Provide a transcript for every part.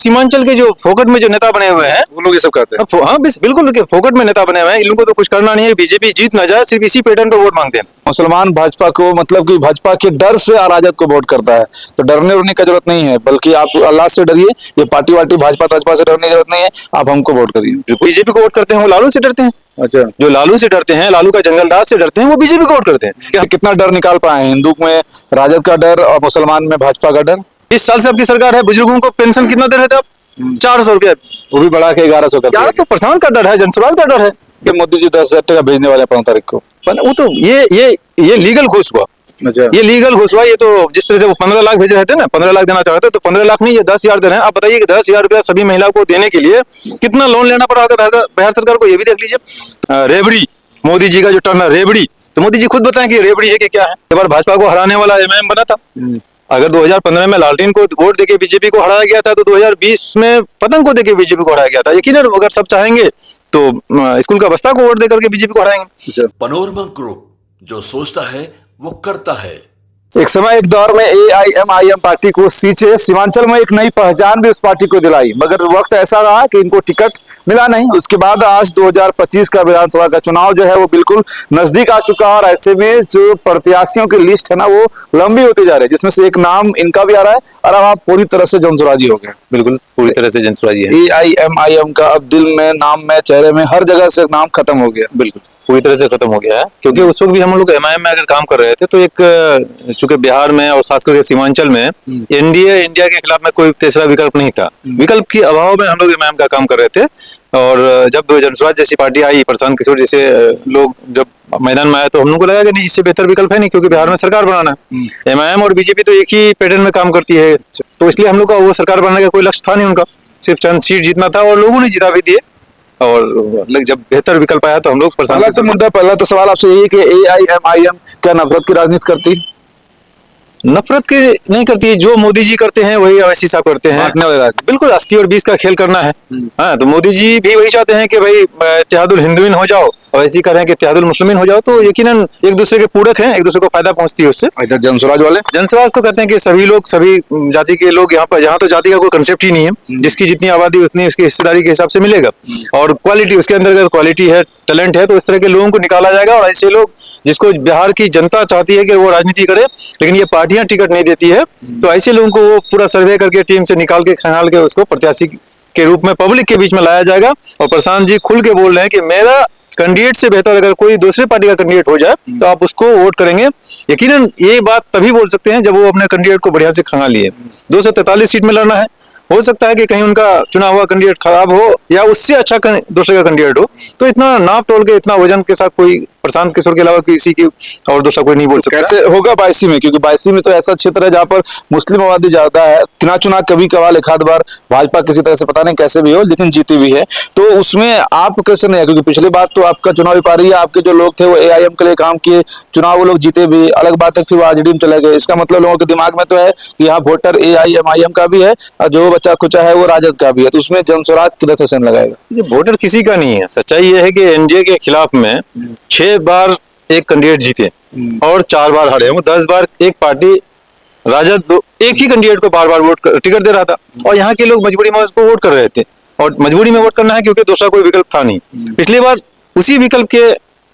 सीमांचल के जो फोकट में जो नेता बने हुए हैं वो लोग ये सब कहते हैं। हाँ बिल्कुल फोकट में नेता बने हुए हैं, इन लोगों को तो कुछ करना नहीं है, बीजेपी जीत ना जाए, सिर्फ इसी पैटर्न पे वोट मांगते हैं। मुसलमान भाजपा को मतलब कि भाजपा के डर से अराजक को वोट करता है, तो डरने उड़ने की जरूरत नहीं है, बल्कि आप अल्लाह से डरिए। ये पार्टी वार्टी भाजपा ताजपा से डरने की जरूरत नहीं है, आप हमको वोट करिए। बीजेपी को वोट करते हैं वो लालू से डरते हैं। अच्छा, जो लालू से डरते हैं, लालू का जंगलराज से डरते हैं, वो बीजेपी को वोट करते हैं। क्या कितना डर निकाल पाए हैं? हिंदू में राजद का डर और मुसलमान में भाजपा का डर। 20 साल से आपकी सरकार है, बुजुर्गों को पेंशन कितना दे रहे थे आप? 400 रुपया, वो भी बढ़ा के 1100 कर यार तो प्रधान का डर है, जनसुराज का डर है कि मोदी जी 10,000 टका भेजने वाले हैं 15 तारीख को। वो तो ये लीगल घुस हुआ। अच्छा, ये लीगल घुस हुआ। ये तो जिस तरह से वो 15 लाख भेज रहे थे ना, 15 लाख देना चाह रहे थे, तो 15 लाख नहीं, ये 10,000 दे रहे हैं। आप बताइए कि 10,000 रुपया सभी महिलाओं को देने के लिए कितना लोन लेना पड़ा होगा बिहार सरकार को, ये भी देख लीजिए। रेबड़ी, मोदी जी का जो टर्न है रेबड़ी, तो मोदी जी खुद बताएं कि रेबड़ी है कि क्या है। एक बार भाजपा को हराने वाला एमआईएम बना था। अगर 2015 में लालटेन को वोट देके बीजेपी को हराया गया था, तो 2020 में पतंग को देके बीजेपी को हराया गया था। यकीनन अगर सब चाहेंगे तो स्कूल का बस्ता को वोट देकर के बीजेपी को हराएंगे। पनोरमा ग्रुप, जो सोचता है वो करता है। एक समय एक दौर में एआईएमआईएम पार्टी को सीमांचल में एक नई पहचान भी उस पार्टी को दिलाई, मगर वक्त ऐसा रहा कि इनको टिकट मिला नहीं। उसके बाद आज 2025 का विधानसभा का चुनाव जो है वो बिल्कुल नजदीक आ चुका है, और ऐसे में जो प्रत्याशियों की लिस्ट है ना वो लंबी होती जा रही है, जिसमें से एक नाम इनका भी आ रहा है। और अब आप पूरी तरह से जनसुराजी हो गए। बिल्कुल पूरी तरह से जनसुराजी है। एआईएमआईएम का अब दिल में, नाम में, चेहरे में, हर जगह से नाम खत्म हो गया। बिल्कुल पूरी तरह से खत्म हो गया है, क्योंकि उस वक्त भी हम लोग एमआईएम में अगर काम कर रहे थे, तो एक चूंकि बिहार में और खास करके सीमांचल में एनडीए इंडिया के खिलाफ में कोई तीसरा विकल्प नहीं था। विकल्प के अभाव में हम लोग एमआईएम का काम कर रहे थे। और जब जनसुराज जैसी पार्टी आई, प्रशांत किशोर जैसे लोग जब मैदान में आए, तो हम लोग को लगा कि नहीं, इससे बेहतर विकल्प है नहीं, क्योंकि बिहार में सरकार बनाना है। एमआईएम और बीजेपी तो एक ही पैटर्न में काम करती है, तो इसलिए हम लोग का वो सरकार बनाने का कोई लक्ष्य था नहीं उनका, सिर्फ चंद सीट जीतना था, और लोगों ने जिता भी दिए। और जब बेहतर विकल्प आया तो हम लोग पहला तो सवाल आपसे यही कि एआईएमआईएम क्या नफरत की राजनीति करती? नफरत की नहीं करती। जो मोदी जी करते हैं वही अवैसी साहब करते हैं। बिल्कुल 80 और 20 का खेल करना है। हाँ, तो मोदी जी भी वही चाहते हैं कि भाई इत्तेहादुल हिंदुइन हो जाओ, अवैसी कर रहे हैं कि इत्तेहादुल मुस्लिमीन हो जाओ। तो यकीनन एक दूसरे के पूरक हैं, एक दूसरे को फायदा पहुंचती है उससे। इधर जनसुराज वाले, जनसुराज तो कहते हैं कि सभी लोग, सभी जाति के लोग यहाँ पर, जहाँ तो जाति का कोई कंसेप्ट ही नहीं है, जिसकी जितनी आबादी उतनी उसकी हिस्सेदारी के हिसाब से मिलेगा, और क्वालिटी उसके अंदर अगर क्वालिटी है, टैलेंट है, तो इस तरह के लोगों को निकाला जाएगा। और ऐसे लोग जिसको बिहार की जनता चाहती है कि वो राजनीति करे, लेकिन ये पार्टियां टिकट नहीं देती है, तो ऐसे लोगों को वो पूरा सर्वे करके टीम से निकाल के खंगाल के उसको प्रत्याशी के रूप में पब्लिक के बीच में लाया जाएगा। और प्रशांत जी खुल के बोल रहे हैं कि मेरा कैंडिडेट से बेहतर अगर कोई दूसरे पार्टी का कैंडिडेट हो जाए तो आप उसको वोट करेंगे। यकीनन ये बात तभी बोल सकते हैं जब वो अपने कैंडिडेट को बढ़िया से खंगाल लिए। 243 सीट में लड़ना है, हो सकता है कि कहीं उनका चुना हुआ कैंडिडेट खराब हो या उससे अच्छा दूसरे का कैंडिडेट हो, तो इतना नाप तोल के, इतना वजन के साथ कोई प्रशांत किशोर के अलावा किसी की और दूसरा कोई नहीं बोल सकता। कैसे होगा 82 में? क्योंकि 82 में तो ऐसा क्षेत्र है जहाँ पर मुस्लिम आबादी ज्यादा है। चुना चुना कभी कभार एक आध बार भाजपा किसी तरह से, पता नहीं कैसे भी हो, लेकिन जीती भी है। तो उसमें आप कैसे नहीं है? क्योंकि पिछली बार तो आपका चुनाव भी पा रही है, आपके जो लोग थे वो एआईएम के लिए काम किए, चुनाव वो लोग जीते भी, अलग बात है, फिर वो आरजेडी में चले गए। इसका मतलब लोगों के दिमाग में तो है कि यहाँ वोटर एआईएमआईएम का भी है और जो बच्चा खुचा है वो राजद का भी है। तो उसमें जनसुराज किधर से सेशन लगाएगा? वोटर किसी का नहीं है। सच्चाई ये है कि एनडीए के खिलाफ में 6 बार एक कैंडिडेट जीते और 4 बार हारे। वो 10 बार एक पार्टी राजद एक ही कैंडिडेट को बार बार वोट टिकट दे रहा था, और यहाँ के लोग मजबूरी में उसको वोट कर रहे थे। और मजबूरी में वोट करना है क्योंकि दूसरा कोई विकल्प था नहीं। पिछली बार उसी विकल्प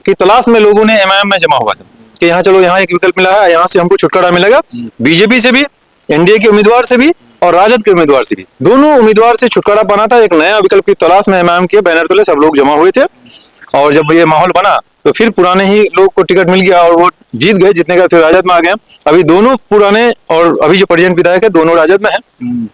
की तलाश में लोगों ने एमआईएम में जमा हुआ था कि यहाँ चलो, यहाँ एक विकल्प मिला है, यहाँ से हमको छुटकारा मिलेगा। बीजेपी से भी, एनडीए के उम्मीदवार से भी और राजद के उम्मीदवार से भी, दोनों उम्मीदवार से छुटकारा पाना था। एक नया विकल्प की तलाश में एमआईएम के बैनर तले सब लोग जमा हुए थे, और जब ये माहौल बना तो फिर पुराने ही लोग को टिकट मिल गया और वो जीत गए। जीतने का फिर राजद में आ गया। अभी दोनों पुराने और अभी जो प्रेजेंट विधायक है दोनों राजद में है।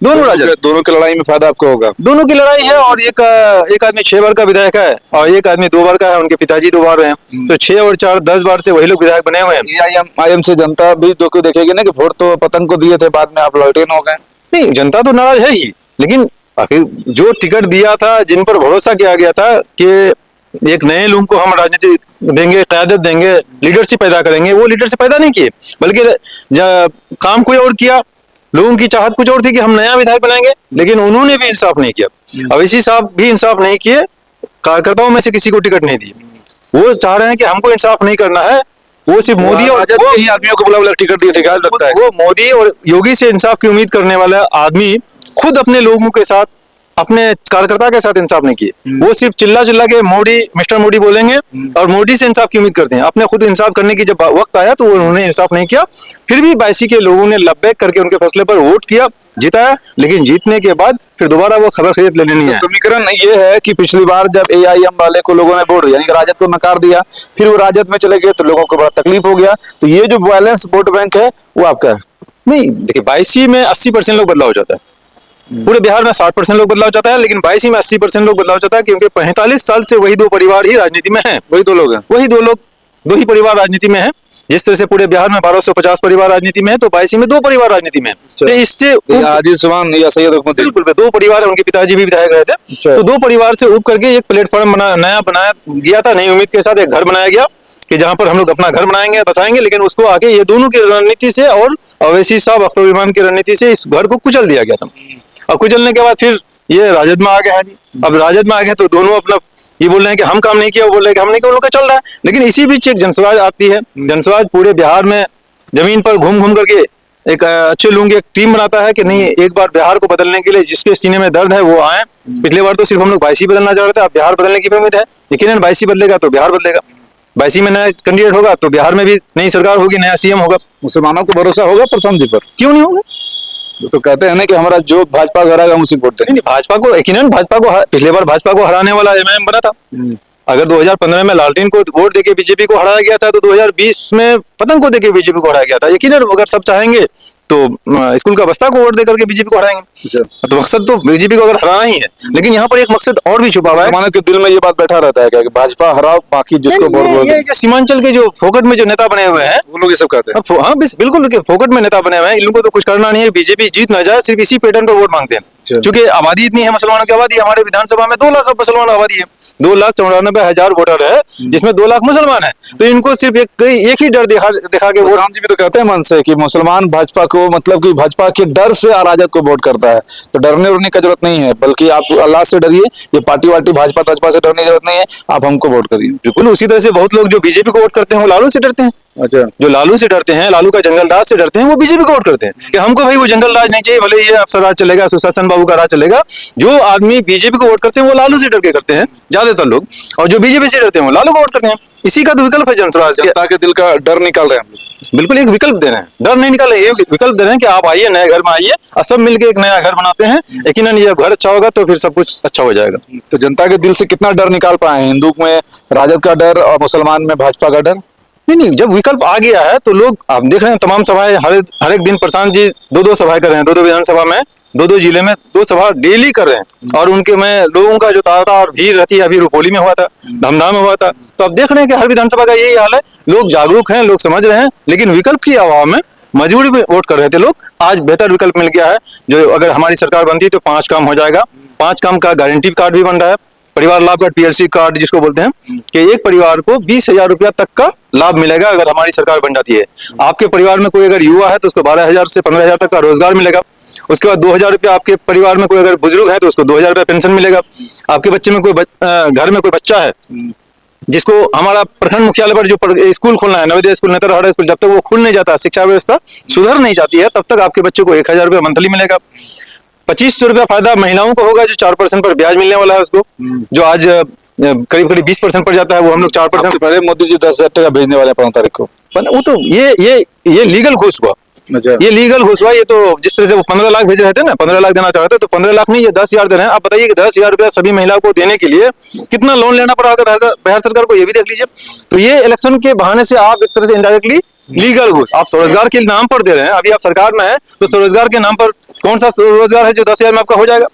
दोनों की लड़ाई में फायदा आपको होगा। दोनों की लड़ाई है, और एक आदमी 6 बार का विधायक है और एक आदमी 2 बार का है। उनके पिताजी 2 बार हैं, तो 6 और 4 10 बार से वही लोग विधायक बने हुए हैं। एआईएमआईएम से जनता भी तो क्यों देखेगी ना कि वोट तो पतंग को दिए थे, बाद में आप लालटेन हो गए। नहीं, जनता तो नाराज है ही, लेकिन आखिर जो टिकट दिया था, जिन पर भरोसा किया गया था कि एक नए लोगों को हम राजनीति देंगे, क़यादत देंगे, लीडरशिप पैदा करेंगे, वो लीडरशिप पैदा नहीं किए, बल्कि काम कोई और किया। लोगों की चाहत कुछ और थी कि हम नया विधायक बनाएंगे, लेकिन उन्होंने भी इंसाफ नहीं किया। अवैसी साहब भी इंसाफ नहीं किए, कार्यकर्ताओं में से किसी को टिकट नहीं दी। वो चाह रहे हैं कि हमको इंसाफ नहीं करना है, वो सिर्फ मोदी और आदमियों को बुला बुला टिकट दिए थे। क्या लगता है वो मोदी और योगी से इंसाफ की उम्मीद करने वाला आदमी खुद अपने लोगों के साथ, अपने कार्यकर्ता के साथ इंसाफ नहीं किए। वो सिर्फ चिल्ला चिल्ला के मोदी, मिस्टर मोदी बोलेंगे और मोदी से इंसाफ की उम्मीद करते हैं। अपने खुद इंसाफ करने की जब वक्त आया तो उन्होंने इंसाफ नहीं किया। फिर भी बायसी के लोगों ने लब्बैक करके उनके फैसले पर वोट किया, जिताया, लेकिन जीतने के बाद फिर दोबारा वो खबर खरीद लेने नहीं आए। समीकरण ये है कि पिछली बार जब एआईएम वाले को लोगों ने वोट दिया, यानी कि राजद को नकार दिया, फिर वो राजद में चले गए तो लोगों को बड़ा तकलीफ हो गया। तो ये जो बैलेंस वोट बैंक है वो आपका है? नहीं, देखिए, बायसी में 80% लोग बदलाव हो जाता है। पूरे बिहार में 60% लोग बदलाव चाहता है, लेकिन बायसी में 80% लोग बदलाव चाहता है, क्योंकि 45 साल से वही दो परिवार ही राजनीति में हैं। वही दो लोग हैं, वही दो ही परिवार राजनीति में है। जिस तरह से पूरे बिहार में 1250 परिवार राजनीति में है, तो बायसी में 2 परिवार राजनीति में है। तो इससे हाजी सुभान या सैयद हुकूमत, बिल्कुल 2 परिवार है, उनके पिताजी भी विधायक रहे थे। तो 2 परिवार से उब करके एक प्लेटफॉर्म नया बनाया गया था, नई उम्मीद के साथ एक घर बनाया गया कि जहां पर हम लोग अपना घर बनाएंगे, बसाएंगे। लेकिन उसको आगे ये दोनों की रणनीति से और अवैसी साहब, अख्तर इमाम की रणनीति से इस घर को कुचल दिया गया था। और कुचलने के बाद फिर ये राजद में आ गया है। अब राजद में आ गया तो दोनों अपना ये बोल रहे हैं कि हम काम नहीं किया, वो बोल रहे हैं कि हम नहीं किया, उन लोग का चल रहा है। लेकिन इसी बीच एक जनसुराज आती है। जनसुराज पूरे बिहार में जमीन पर घूम घूम करके एक अच्छे लोगों की एक टीम बनाता है कि नहीं, एक बार बिहार को बदलने के लिए जिसके सीने में दर्द है वो आए। पिछले बार तो सिर्फ हम लोग बायसी बदलना चाह रहे थे, अब बिहार बदलने की भी उम्मीद है। यकीनन बायसी बदलेगा तो बिहार बदलेगा। बायसी में नया कैंडिडेट होगा तो बिहार में भी नई सरकार होगी, नया सीएम होगा। मुसलमानों को भरोसा होगा प्रशांत जी पर? क्यों नहीं होगा? तो कहते हैं ना कि हमारा जो भाजपा हराएगा हम उसी को वोट देंगे। नहीं, भाजपा को यकीनन, पिछले बार भाजपा को हराने वाला एमआईएम बना था। अगर 2015 में लालटेन को वोट देके बीजेपी को हराया गया था, तो 2020 में पतंग को देके बीजेपी को हराया गया था। यकीनन अगर सब चाहेंगे तो स्कूल का बस्ता को वोट देकर के बीजेपी को हराएंगे। तो मकसद तो बीजेपी को अगर हराना ही है, लेकिन यहाँ पर एक मकसद और भी छुपा हुआ है। मानो कि दिल में ये बात बैठा रहता है कि भाजपा हराओ, बाकी जिसको वोट ये जो सीमांचल के जो फोकट में जो नेता बने हुए हैं, वो लोग ये सब कहते हैं। हाँ, बिल्कुल फोकट में नेता बने हुए हैं। इन लोगों को तो कुछ करना नहीं है, बीजेपी जीत ना जाए, सिर्फ इसी पैटर्न पर वोट मांगते हैं। क्योंकि आबादी इतनी है, मुसलमानों की आबादी हमारे विधानसभा में 2 लाख मुसलमान आबादी है, 2,94,000 वोटर है, जिसमें 2 लाख मुसलमान है। तो इनको सिर्फ एक ही डर दिखा के वोट। राम जी भी तो कहते हैं मन से कि मुसलमान भाजपा को, मतलब कि भाजपा के डर से राजद को वोट करता है। तो डरने उड़ने की जरूरत नहीं है, बल्कि आप अल्लाह से डरिए। ये पार्टी वार्टी भाजपा ताजपा से डरने की जरूरत नहीं है, आप हमको वोट करिए। बिल्कुल उसी तरह से बहुत लोग जो बीजेपी को वोट करते हैं वो लालू से डरते हैं। अच्छा, जो लालू से डरते हैं, लालू का जंगल राज से डरते हैं, वो बीजेपी को वोट करते हैं कि हमको भाई वो जंगल राज नहीं चाहिए, भले ये अफसर राज चलेगा, सुशासन बाबू का राज चलेगा। जो आदमी बीजेपी को वोट करते हैं वो लालू से डर के करते हैं ज्यादातर लोग, और जो बीजेपी से डरते हैं वो लालू को वोट करते हैं। इसी का तो विकल्प है जनसुराज। जनता के दिल का डर निकाल रहे हैं हम लोग। बिल्कुल एक विकल्प दे रहे हैं, डर नहीं निकाल रहे, ये विकल्प दे रहे हैं कि आप आइए, नए घर में आइए और सब मिलकर एक नया घर बनाते हैं। यकीनन ये घर अच्छा होगा तो फिर सब कुछ अच्छा हो जाएगा। तो जनता के दिल से कितना डर निकाल पाए? हिंदू में राजद का डर और मुसलमान में भाजपा का डर? नहीं, जब विकल्प आ गया है तो लोग, आप देख रहे हैं तमाम सभाएं हर एक दिन प्रशांत जी 2-2 सभाएं कर रहे हैं, 2-2 विधानसभा में, 2-2 जिले में 2 सभा डेली कर रहे हैं। और उनके में लोगों का जो तादाद और भीड़ रहती है, अभी रुपौली में हुआ था, धमधा में हुआ था। तो आप देख रहे हैं कि हर विधानसभा का यही हाल है। लोग जागरूक हैं, लोग समझ रहे हैं, लेकिन विकल्प की अभाव में मजबूरी में वोट कर रहे थे लोग। आज बेहतर विकल्प मिल गया है, जो अगर हमारी सरकार बनती तो 5 काम हो जाएगा। 5 काम का गारंटी कार्ड भी बन रहा है, परिवार लाभ कार्ड, पीएलसी कार्ड जिसको बोलते हैं, कि एक परिवार को 20,000 रुपया तक का लाभ मिलेगा अगर हमारी सरकार बन जाती है। आपके परिवार में कोई अगर युवा है तो उसको 12,000 से 15,000 तक का रोजगार मिलेगा। उसके बाद 2,000 रुपया, आपके परिवार में कोई अगर बुजुर्ग है तो उसको 2,000 रुपया पेंशन मिलेगा। आपके बच्चे में कोई घर में कोई बच्चा है जिसको हमारा प्रखंड मुख्यालय पर जो स्कूल खोलना है, नवोदय स्कूल, नेतरहारा स्कूल, जब तक वो खुल नहीं जाता, शिक्षा व्यवस्था सुधर नहीं जाती है, तब तक आपके बच्चे को 1,000 रुपया मंथली मिलेगा। 2,500 रुपया फायदा महिलाओं को होगा, जो 4% पर ब्याज मिलने वाला है उसको, जो आज करीब 20% पर जाता है, वो हम लोग 4%। पहले मोदी जी 10,000 टका भेजने वाले 15 तारीख को। वो तो ये लीगल घुस हुआ। अच्छा, ये लीगल घुस हुआ। ये तो जिस तरह से वो 15 लाख भेज रहे थे ना, 15 लाख देना चाह रहे थे, तो 15 लाख नहीं, ये 10,000 दे रहे हैं। आप बताइए कि 10,000 रुपया सभी महिलाओं को देने के लिए कितना लोन लेना पड़ा होगा बिहार सरकार को, ये भी देख लीजिए। तो ये इलेक्शन के बहाने से आप एक तरह से इनडायरेक्टली लीगल घुस, आप स्वरोजगार के नाम पर दे रहे हैं। अभी आप सरकार में है तो स्वरोजगार के नाम पर कौन सा रोजगार है जो 10,000 में आपका हो जाएगा?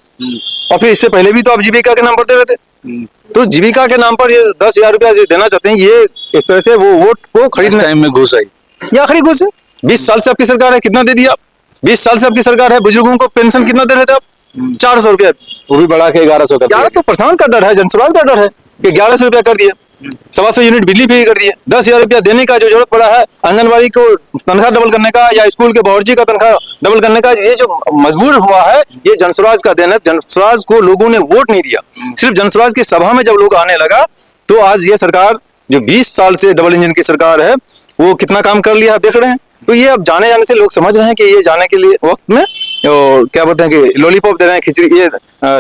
और फिर इससे पहले भी तो आप जीविका के नाम पर दे रहे थे। तो जीविका के नाम पर ये 10,000 रुपया जो देना चाहते हैं, ये एक तरह से वो वोट को खरीदने टाइम में घुस आई, ये आखिरी घुस है। 20 साल से आपकी सरकार है, कितना दे दिया? 20 साल से आपकी सरकार है, बुजुर्गों को पेंशन कितना दे रहे थे आप? 400 रुपया, वो भी बढ़ा के 1100 कर दिया। तो प्रशांत का डर है, जनसुराज का डर है कि 1100 रुपया कर दिए, 125 यूनिट बिजली फ्री कर दिए। 10,000 रुपया देने का जो जरूरत पड़ा है, आंगनबाड़ी को तनख्वाह डबल करने का या स्कूल के बावर्ची का तनख्वाह डबल करने का, ये जो मजबूर हुआ है, ये जनसुराज का देन है। जनसुराज को लोगों ने वोट नहीं दिया। सिर्फ जनसुराज की सभा में जब लोग आने लगा तो आज ये सरकार जो 20 साल से डबल इंजन की सरकार है, वो कितना काम कर लिया देख रहे हैं। तो ये अब जाने से लोग समझ रहे हैं कि ये जाने के लिए वक्त में क्या बोलते हैं कि लॉलीपॉप दे रहे हैं, खिचड़ी, ये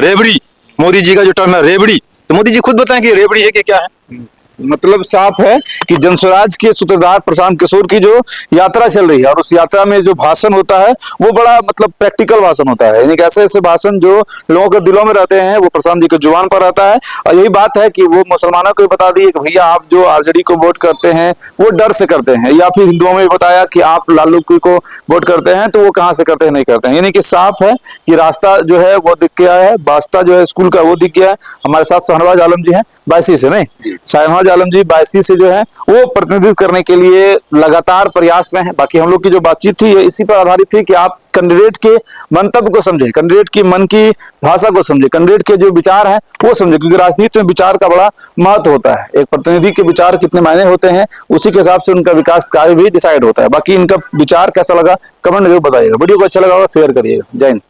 रेबड़ी, मोदी जी का जो टर्म है रेबड़ी, तो मोदी जी खुद बताएं कि रेबड़ी है कि क्या है। मतलब साफ है कि जनस्वराज के सूत्रधार प्रशांत किशोर की जो यात्रा चल रही है और उस यात्रा में जो भाषण होता है वो बड़ा मतलब प्रैक्टिकल भाषण होता है, यानी कि ऐसे ऐसे भाषण जो लोगों के दिलों में रहते हैं वो प्रशांत जी के जुबान पर रहता है। और यही बात है कि वो मुसलमानों को भी बता दिए कि भैया आप जो आरजेडी को वोट करते हैं वो डर से करते हैं, या फिर हिंदुओं में भी बताया कि आप लालू को वोट करते हैं तो वो कहाँ से करते हैं, नहीं करते हैं। यानी कि साफ है कि रास्ता जो है वो दिख गया है, वास्ता जो है स्कूल का वो दिख गया है। हमारे साथ शाहनवाज आलम जी हैं बायसी से, नहीं शाहनवाज आलम जी बायसी से जो है वो प्रतिनिधित्व करने के लिए लगातार प्रयास में है। बाकी हम लोग की जो बातचीत थी इसी पर आधारित थी कि आप कैंडिडेट के मंतव्य को समझे, कैंडिडेट की मन की भाषा को समझे, कैंडिडेट के जो विचार हैं वो समझे, क्योंकि राजनीति में विचार का बड़ा महत्व होता है। एक प्रतिनिधि के विचार कितने मायने होते हैं उसी के हिसाब से उनका विकास कार्य भी डिसाइड होता है। बाकी इनका विचार कैसा लगा कमेंट में बताइएगा, वीडियो को अच्छा लगा शेयर करिएगा। जय हिंद।